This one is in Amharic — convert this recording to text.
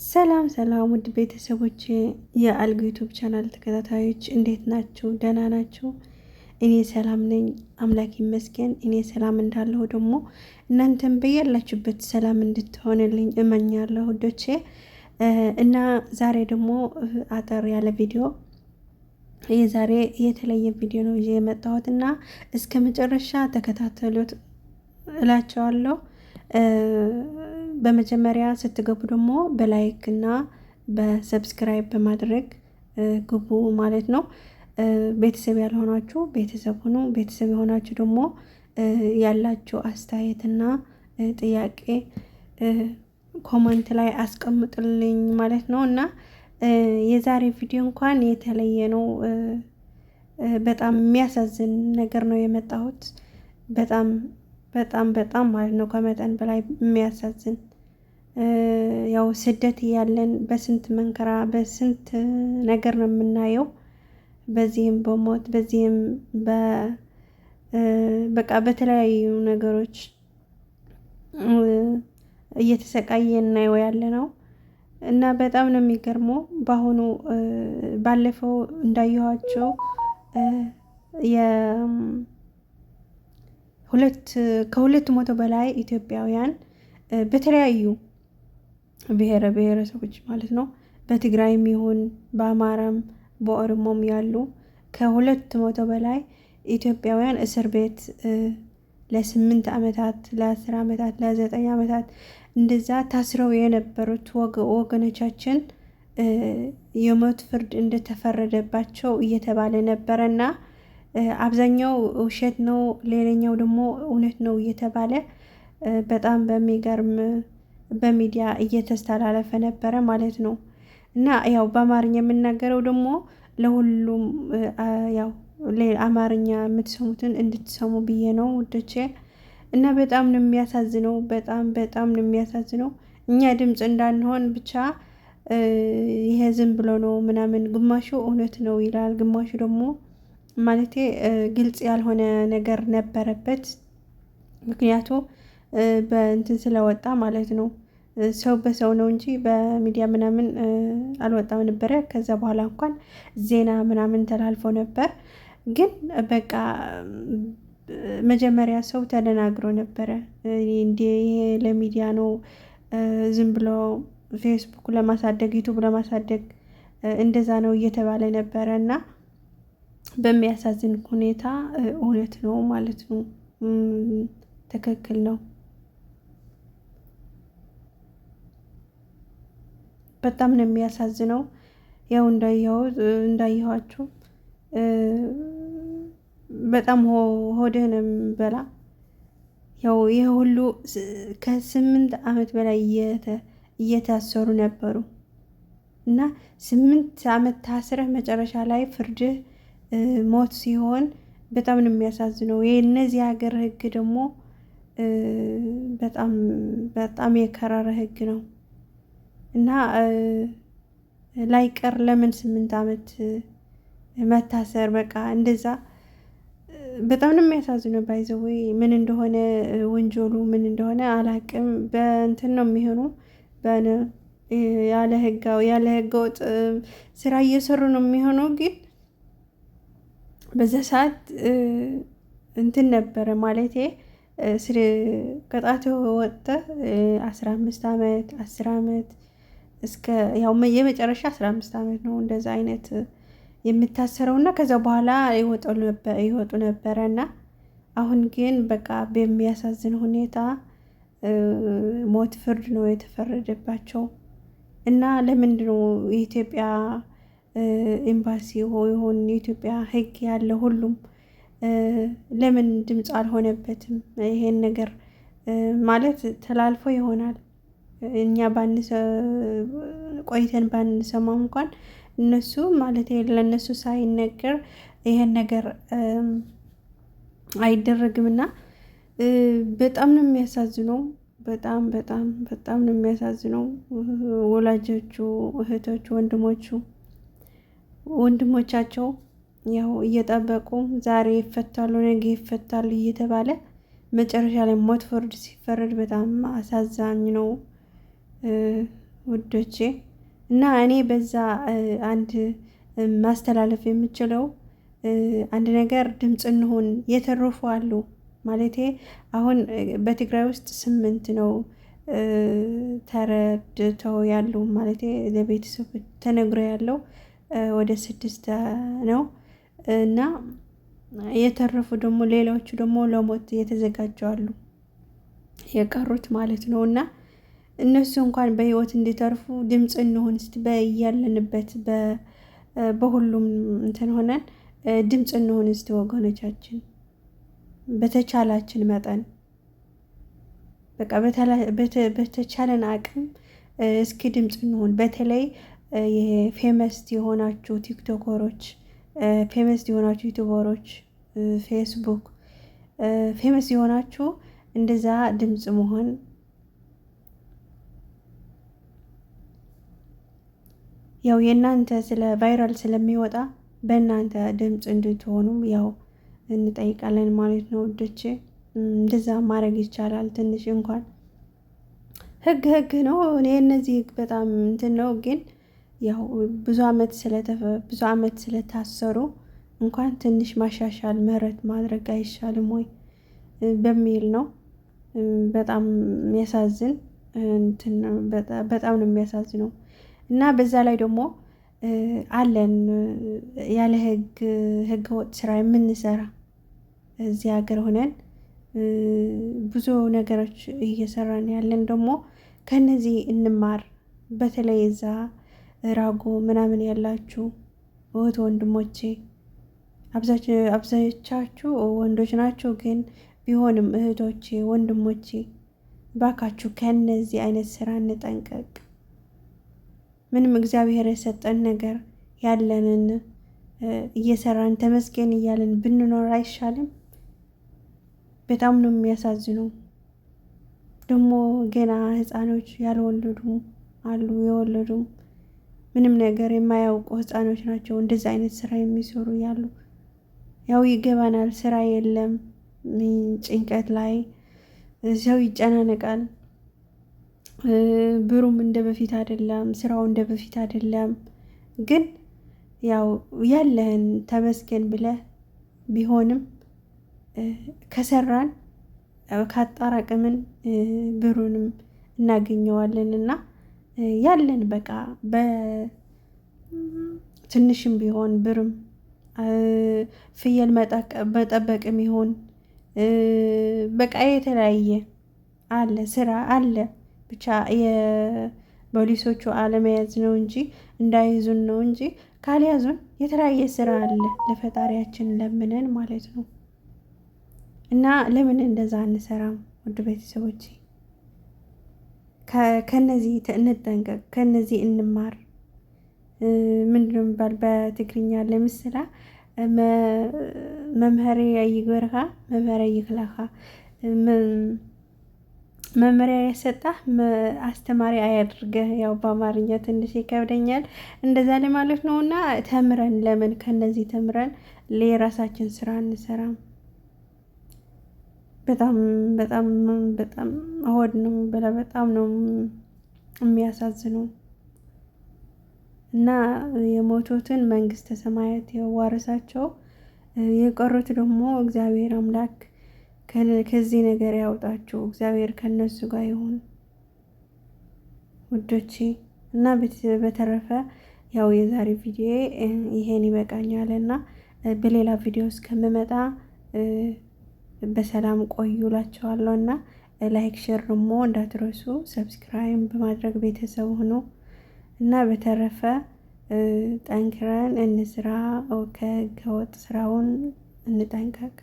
ሰላም ሰላም ውድ ቤተሰቦች የአልጋ ዩቲዩብ ቻናል ተከታታዮች እንዴት ናችሁ? ደህና ናችሁ? እኔ ሰላም ነኝ፣ አምላክ ይመስገን። እኔ ሰላም እንዳለሁ ደግሞ እናንተም በያላችሁበት ሰላም እንድትሆንልኝ እመኛለሁ ውዶቼ። እና ዛሬ ደግሞ አጠር ያለ ቪዲዮ የዛሬ የተለየ ቪዲዮ ነው ይዤ የመጣሁት እና እስከ መጨረሻ ተከታተሉት እላቸዋለሁ። በመጀመሪያ ስትገቡ ደግሞ በላይክ እና በሰብስክራይብ በማድረግ ግቡ ማለት ነው። ቤተሰብ ያልሆናችሁ ቤተሰብ ሁኑ። ቤተሰብ የሆናችሁ ደግሞ ያላችሁ አስተያየትና ጥያቄ ኮመንት ላይ አስቀምጡልኝ ማለት ነው። እና የዛሬ ቪዲዮ እንኳን የተለየ ነው። በጣም የሚያሳዝን ነገር ነው የመጣሁት። በጣም በጣም በጣም ማለት ነው ከመጠን በላይ የሚያሳዝን። ያው ስደት እያለን በስንት መንከራ በስንት ነገር ነው የምናየው። በዚህም በሞት በዚህም በቃ በተለያዩ ነገሮች እየተሰቃየን ነው ያለ ነው። እና በጣም ነው የሚገርመው። በአሁኑ ባለፈው እንዳየኋቸው ከሁለት መቶ በላይ ኢትዮጵያውያን በተለያዩ ብሔረ ብሔረሰቦች ማለት ነው በትግራይም ይሁን በአማራም በኦሮሞም ያሉ ከሁለት መቶ በላይ ኢትዮጵያውያን እስር ቤት ለ8 ዓመታት ለ10 ዓመታት ለ9 ዓመታት እንደዛ ታስረው የነበሩት ወገኖቻችን የሞት ፍርድ እንደተፈረደባቸው እየተባለ ነበረና አብዛኛው ውሸት ነው፣ ሌላኛው ደግሞ እውነት ነው እየተባለ በጣም በሚገርም በሚዲያ እየተስተላለፈ ነበረ ማለት ነው። እና ያው በአማርኛ የምናገረው ደግሞ ለሁሉም ያው አማርኛ የምትሰሙትን እንድትሰሙ ብዬ ነው ውዶቼ። እና በጣም ነው የሚያሳዝነው፣ በጣም በጣም ነው የሚያሳዝነው። እኛ ድምፅ እንዳንሆን ብቻ ይሄ ዝም ብሎ ነው ምናምን፣ ግማሹ እውነት ነው ይላል፣ ግማሹ ደግሞ ማለቴ ግልጽ ያልሆነ ነገር ነበረበት። ምክንያቱ በእንትን ስለወጣ ማለት ነው። ሰው በሰው ነው እንጂ በሚዲያ ምናምን አልወጣም ነበረ። ከዛ በኋላ እንኳን ዜና ምናምን ተላልፎ ነበር። ግን በቃ መጀመሪያ ሰው ተደናግሮ ነበረ። እንዴ ይሄ ለሚዲያ ነው ዝም ብሎ ፌስቡክ ለማሳደግ ዩቱብ ለማሳደግ እንደዛ ነው እየተባለ ነበረ። እና በሚያሳዝን ሁኔታ እውነት ነው ማለት ነው። ትክክል ነው። በጣም ነው የሚያሳዝነው። ያው እንዳየኋችሁ በጣም ሆድህ ነው የሚበላ። ያው ይሄ ሁሉ ከ8 ዓመት በላይ እየታሰሩ ነበሩ እና 8 ዓመት ታስረህ መጨረሻ ላይ ፍርድህ ሞት ሲሆን በጣም ነው የሚያሳዝነው። የእነዚህ ሀገር ህግ ደግሞ በጣም በጣም የከረረ ህግ ነው እና ላይቀር ለምን 8 ዓመት መታሰር በቃ እንደዛ በጣም ነው የሚያሳዝነው። ባይዘወይ ምን እንደሆነ ወንጀሉ ምን እንደሆነ አላቅም። በእንትን ነው የሚሆኑ ያለ ህገወጥ ስራ እየሰሩ ነው የሚሆነው። ግን በዛ ሰዓት እንትን ነበረ ማለቴ ቅጣቱ ወጥተህ 15 ዓመት 10 ዓመት እስከ ያው የመጨረሻ 15 ዓመት ነው እንደዛ አይነት የምታሰረው እና ከዛ በኋላ ይወጡ ነበረ። እና አሁን ግን በቃ በሚያሳዝን ሁኔታ ሞት ፍርድ ነው የተፈረደባቸው። እና ለምንድነው የኢትዮጵያ ኤምባሲ ይሆን የኢትዮጵያ ህግ ያለ ሁሉም ለምን ድምፅ አልሆነበትም? ይሄን ነገር ማለት ተላልፎ ይሆናል እኛ ቆይተን ባንሰማው እንኳን እነሱ ማለት ለነሱ ሳይነገር ይሄን ነገር አይደረግምና በጣም ነው የሚያሳዝነው። በጣም በጣም በጣም ነው የሚያሳዝነው። ወላጆቹ፣ እህቶቹ፣ ወንድሞቻቸው ያው እየጠበቁ ዛሬ ይፈታሉ ነገ ይፈታሉ እየተባለ መጨረሻ ላይ ሞት ፍርድ ሲፈረድ በጣም አሳዛኝ ነው። ውዶቼ። እና እኔ በዛ አንድ ማስተላለፍ የምችለው አንድ ነገር ድምፅ እንሆን። የተረፉ አሉ ማለቴ አሁን በትግራይ ውስጥ 8 ነው ተረድተው ያሉ ማለቴ ለቤተሰብ ተነግሮ ያለው ወደ 6 ነው እና የተረፉ ደግሞ ሌሎቹ ደግሞ ለሞት የተዘጋጁ አሉ የቀሩት ማለት ነው። እና እነሱ እንኳን በህይወት እንዲተርፉ ድምፅ እንሆን እስቲ በያለንበት በሁሉም እንትን ሆነን ድምፅ እንሆን እስቲ ወገኖቻችን በተቻላችን መጠን በቃ በተቻለን አቅም እስኪ ድምፅ እንሆን። በተለይ የፌመስ የሆናችሁ ቲክቶከሮች፣ ፌመስ የሆናችሁ ዩቲዩበሮች፣ ፌስቡክ ፌመስ የሆናችሁ እንደዛ ድምፅ መሆን ያው የእናንተ ስለ ቫይራል ስለሚወጣ በእናንተ ድምፅ እንድትሆኑም ያው እንጠይቃለን ማለት ነው ውዶቼ። እንደዛ ማድረግ ይቻላል። ትንሽ እንኳን ህግ ነው። እኔ እነዚህ ህግ በጣም እንትን ነው፣ ግን ያው ብዙ አመት ስለታሰሩ እንኳን ትንሽ ማሻሻል ምህረት ማድረግ አይሻልም ወይ በሚል ነው። በጣም የሚያሳዝን እንትን በጣም ነው የሚያሳዝነው። እና በዛ ላይ ደግሞ አለን ያለ ህገ ወጥ ስራ የምንሰራ እዚህ ሀገር ሆነን ብዙ ነገሮች እየሰራን ያለን ደግሞ ከነዚህ እንማር። በተለይ እዛ ራጎ ምናምን ያላችሁ እህት ወንድሞቼ አብዛኞቻችሁ ወንዶች ናቸው፣ ግን ቢሆንም እህቶቼ ወንድሞቼ ባካችሁ ከነዚህ አይነት ስራ እንጠንቀቅ። ምንም እግዚአብሔር የሰጠን ነገር ያለንን እየሰራን ተመስገን እያለን ብንኖር አይሻልም? በጣም ነው የሚያሳዝነው። ደግሞ ገና ህፃኖች ያልወለዱ አሉ፣ የወለዱም ምንም ነገር የማያውቁ ህፃኖች ናቸው እንደዚህ አይነት ስራ የሚሰሩ ያሉ። ያው ይገባናል፣ ስራ የለም፣ ጭንቀት ላይ ሰው ይጨናነቃል። ብሩም እንደ በፊት አይደለም፣ ስራው እንደ በፊት አይደለም። ግን ያው ያለን ተመስገን ብለህ ቢሆንም ከሰራን ካጣራቅምን ብሩንም እናገኘዋለን። እና ያለን በቃ በትንሽም ቢሆን ብርም ፍየል መጠበቅም ይሆን በቃ የተለያየ አለ ስራ አለ። ብቻ የፖሊሶቹ አለመያዝ ነው እንጂ እንዳይዙን ነው እንጂ ካልያዙን የተለያየ ስራ አለ ለፈጣሪያችን ለምነን ማለት ነው። እና ለምን እንደዛ አንሰራም? ውድ ቤተሰቦቼ ከነዚህ እንጠንቀቅ፣ ከነዚህ እንማር። ምንድነው የሚባል በትግርኛ ለምስላ መምህሬ ይግበርካ መምህሬ ይክላካ፣ መመሪያ የሰጣህ አስተማሪ አያድርገህ። ያው በአማርኛ ትንሽ ይከብደኛል እንደዛ ለማለት ነው። እና ተምረን ለምን ከነዚህ ተምረን ለራሳችን ስራ እንሰራም? በጣም በጣም በጣም ሆድ ነው በላ በጣም ነው የሚያሳዝነው። እና የሞቱትን መንግስተ ሰማያት ያዋርሳቸው፣ የቀሩት ደግሞ እግዚአብሔር አምላክ ከዚህ ነገር ያውጣችሁ። እግዚአብሔር ከነሱ ጋር ይሁን ውዶቼ። እና በተረፈ ያው የዛሬ ቪዲዮ ይሄን ይበቃኛል እና በሌላ ቪዲዮ እስከምመጣ በሰላም ቆዩላችኋለሁ። እና ላይክ ሼር ደግሞ እንዳትረሱ፣ ሰብስክራይብ በማድረግ ቤተሰብ ሁኑ። እና በተረፈ ጠንክረን እንስራ፣ ከህገወጥ ስራውን እንጠንቀቅ።